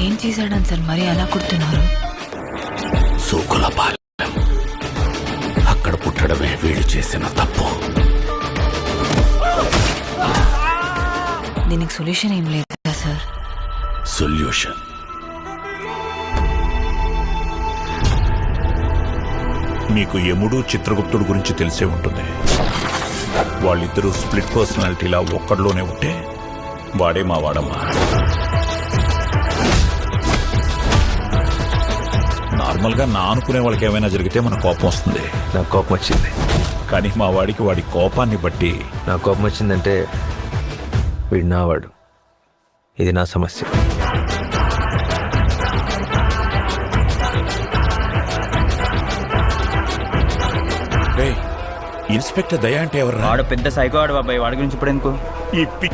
ఏం చేశాడని సార్ మరి అలా కుడుతున్నారు? సూకులపాలెం అక్కడ పుట్టడమే వీడు చేసిన తప్పు. దీనికి సొల్యూషన్ ఏం లేదా సార్? సొల్యూషన్ మీకు యముడు చిత్రగుప్తుడు గురించి తెలిసే ఉంటుంది. వాళ్ళిద్దరూ స్ప్లిట్ పర్సనాలిటీలా ఒక్కడిలోనే ఉంటే వాడే మా వాడమ్మా. నార్మల్గా నా అనుకునే వాళ్ళకి ఏమైనా జరిగితే మన కోపం వస్తుంది. నాకు కోపం వచ్చింది. కానీ మా వాడికి వాడి కోపాన్ని బట్టి నాకు కోపం వచ్చిందంటే వీడు నావాడు. ఇది నా సమస్య. ఇన్స్పెక్టర్ దయా అంటే ఎవరు? వాడు పెద్ద సైకో వాడు బాబాయ్. వాడి గురించి ఇప్పుడు ఎందుకు? ఈ